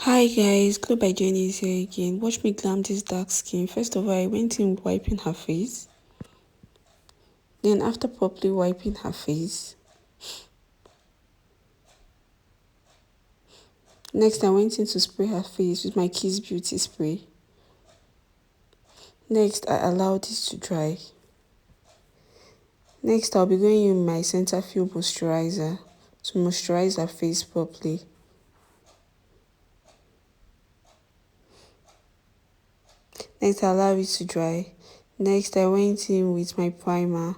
Hi guys, Glow by Jenny is here again. Watch me glam this dark skin. First of all, I went in wiping her face. Then after properly wiping her face, next I went in to spray her face with my Kiss Beauty spray. Next, I allowed this to dry. Next, I'll be going in my Cetaphil moisturizer to moisturize her face properly. Next, I allow it to dry. Next, I went in with my primer.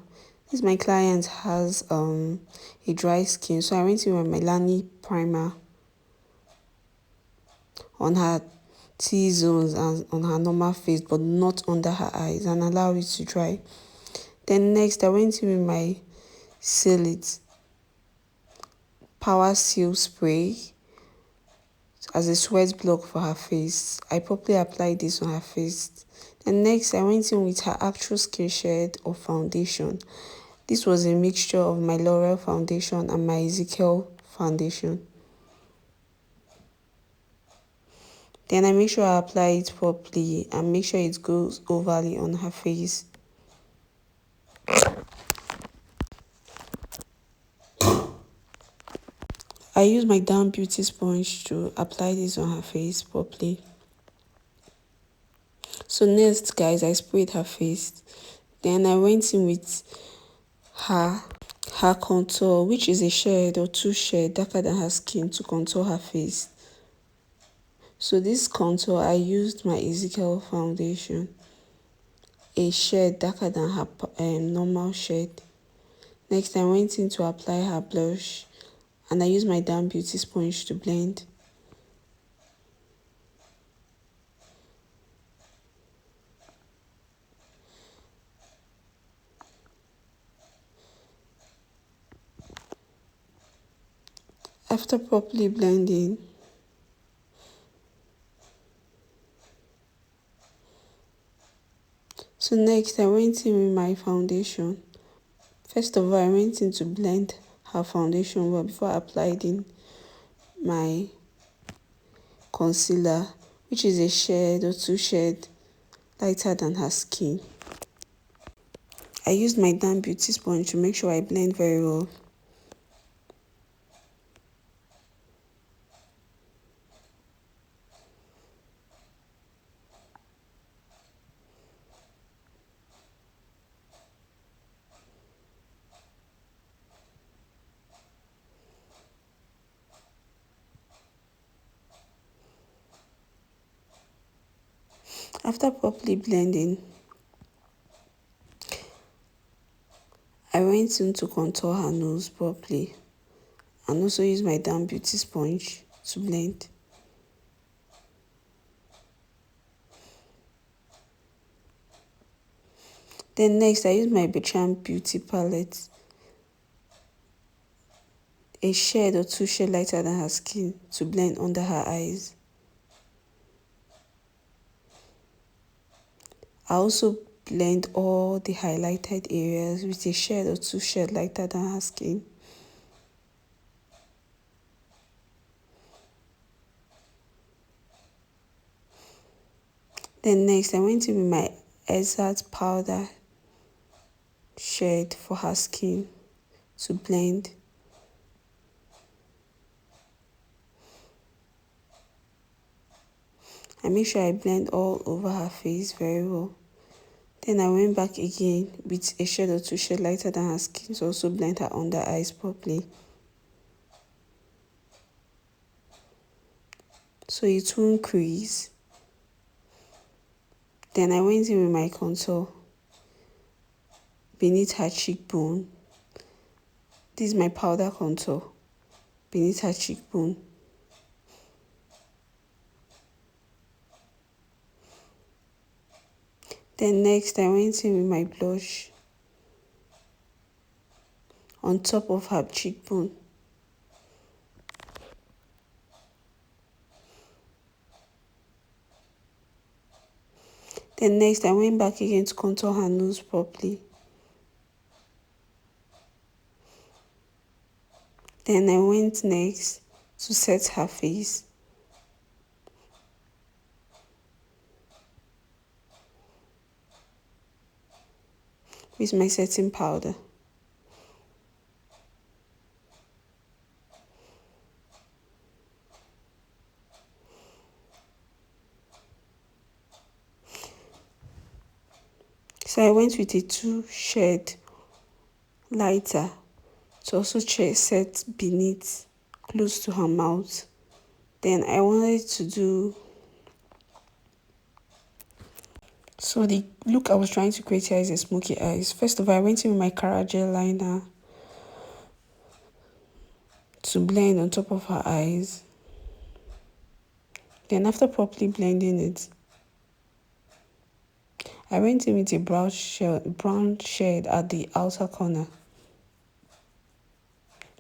This my client has a dry skin, so I went in with my Lani primer on her T-zones and on her normal face, but not under her eyes, and allow it to dry. Then next, I went in with my Seal It Power Seal Spray as a sweat block for her face. I properly applied this on her face. And next, I went in with her actual skin shade of foundation. This was a mixture of my L'Oreal foundation and my Ezekiel foundation. Then I make sure I apply it properly and make sure it goes overly on her face. I use my Down Beauty sponge to apply this on her face properly. So next, guys, I sprayed her face. Then I went in with her contour, which is a shade or two shades darker than her skin, to contour her face. So this contour, I used my Ezekiel foundation, a shade darker than her normal shade. Next, I went in to apply her blush, and I used my Down Beauty sponge to blend. After properly blending, so next I went in with my foundation. First of all, I went in to blend her foundation well before applying my concealer, which is a shade or two shades lighter than her skin. I used my Down Beauty sponge to make sure I blend very well. After properly blending, I went in to contour her nose properly and also use my Down Beauty sponge to blend. Then next, I use my Bechamp Beauty palette, a shade or two shades lighter than her skin, to blend under her eyes. I also blend all the highlighted areas with a shade or two shades lighter than her skin. Then next, I went in with my exact powder shade for her skin to blend. I make sure I blend all over her face very well. Then I went back again with a shade or two shades lighter than her skin to also blend her under eyes properly, so it won't crease. Then I went in with my contour beneath her cheekbone. This is my powder contour beneath her cheekbone. Then next, I went in with my blush on top of her cheekbone. Then next, I went back again to contour her nose properly. Then I went next to set her face. with my setting powder. So I went with a 2 shade lighter to also set beneath, close to her mouth. Then I wanted to do, so the look I was trying to create here is a smoky eyes. First of all, I went in with my Cara gel liner to blend on top of her eyes. Then after properly blending it, I went in with a brown shade at the outer corner.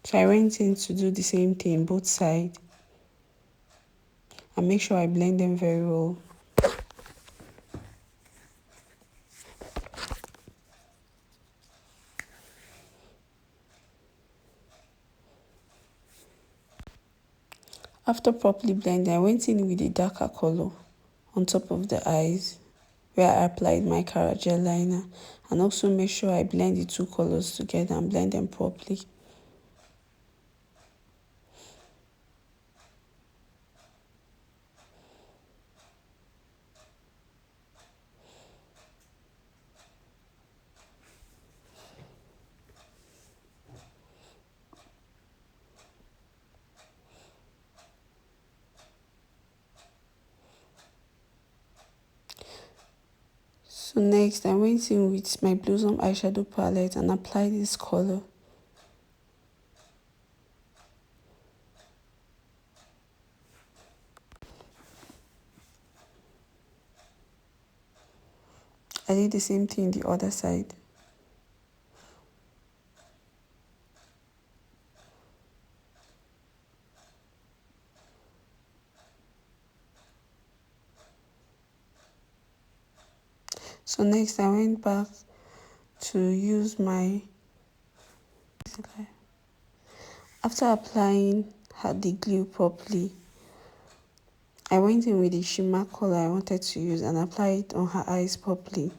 So I went in to do the same thing both sides and make sure I blend them very well. After properly blending, I went in with a darker color on top of the eyes where I applied my Cara gel liner, and also make sure I blend the 2 colors together and blend them properly. So next, I went in with my Blossom eyeshadow palette and applied this color. I did the same thing the other side. So next, I went back to use my, after applying the glue properly, I went in with the shimmer color I wanted to use and applied it on her eyes properly.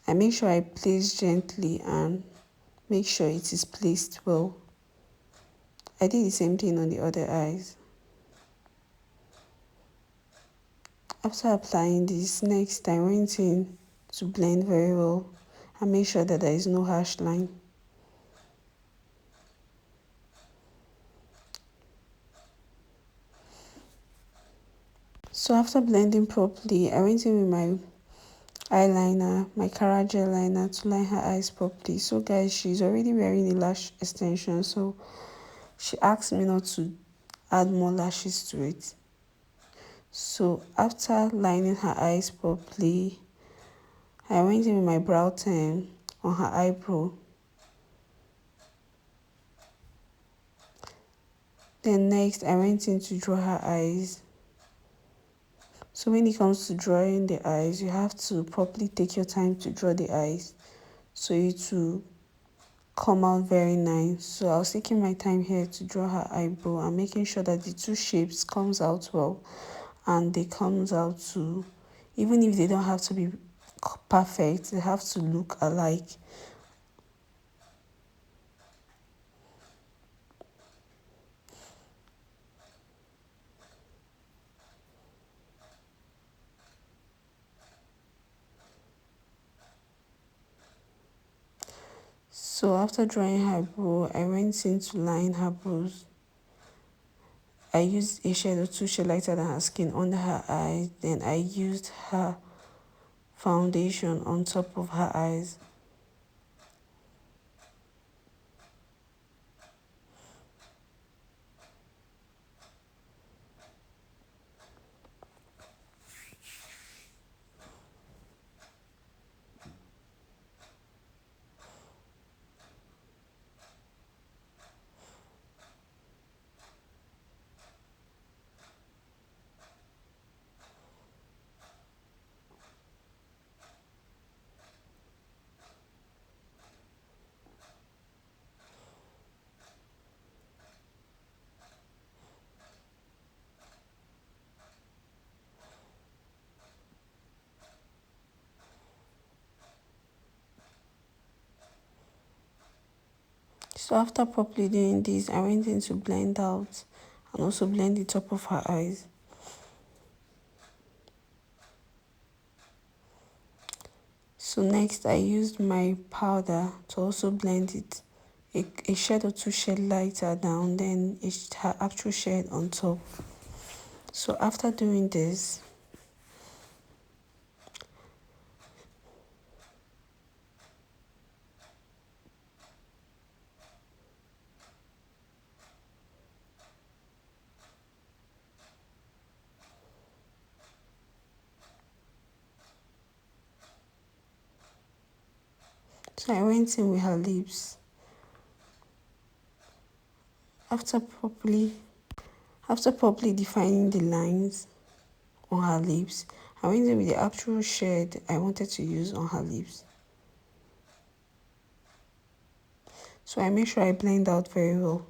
I make sure I place gently and make sure it is placed well. I did the same thing on the other eyes. After applying this, next I went in to blend very well and make sure that there is no harsh line. So after blending properly, I went in with my eyeliner, my Cara gel liner, to line her eyes properly. So guys, she's already wearing a lash extension, so she asked me not to add more lashes to it. So after lining her eyes properly, I went in with my brow pen on her eyebrow. Then next, I went in to draw her eyes. So when it comes to drawing the eyes, you have to properly take your time to draw the eyes so it will come out very nice. So I was taking my time here to draw her eyebrow and making sure that the 2 shapes comes out well, and they comes out to, even if they don't have to be perfect, they have to look alike. So after drawing her brow, I went in to line her brows. I used a shade or 2 shades lighter than her skin under her eyes. Then I used her foundation on top of her eyes. So after properly doing this, I went in to blend out and also blend the top of her eyes. So next I used my powder to also blend it a shade or two shade lighter down, then her actual shade on top. So after doing this, I went in with her lips. After properly defining the lines on her lips, I went in with the actual shade I wanted to use on her lips. So I make sure I blend out very well.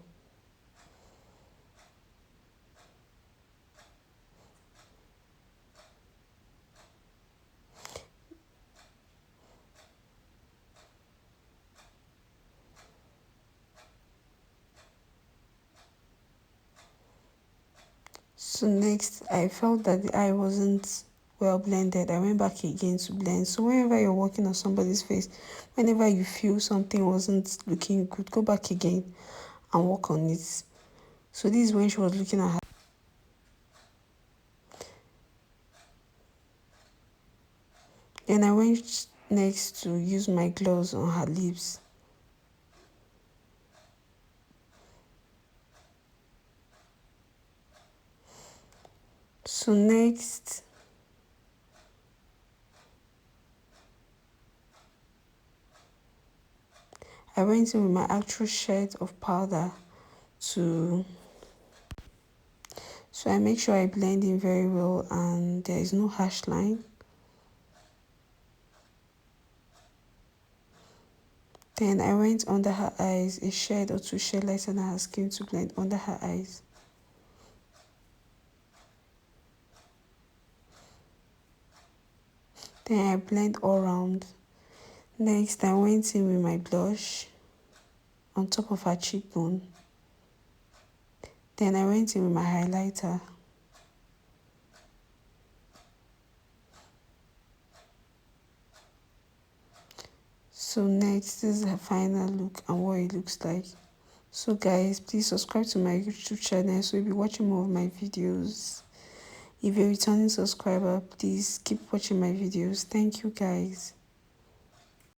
So next, I felt that the eye wasn't well blended. I went back again to blend. So whenever you're working on somebody's face, whenever you feel something wasn't looking good, go back again and work on it. So this is when she was looking at her. Then I went next to use my gloves on her lips. So next, I went in with my actual shade of powder so I make sure I blend in very well and there is no harsh line. Then I went under her eyes, a shade or two shade lighter than her skin to blend under her eyes. Then I blend all around. Next, I went in with my blush on top of her cheekbone. Then I went in with my highlighter. So next, this is her final look and what it looks like. So guys, please subscribe to my YouTube channel so you'll be watching more of my videos. If you're a returning subscriber, please keep watching my videos. Thank you guys.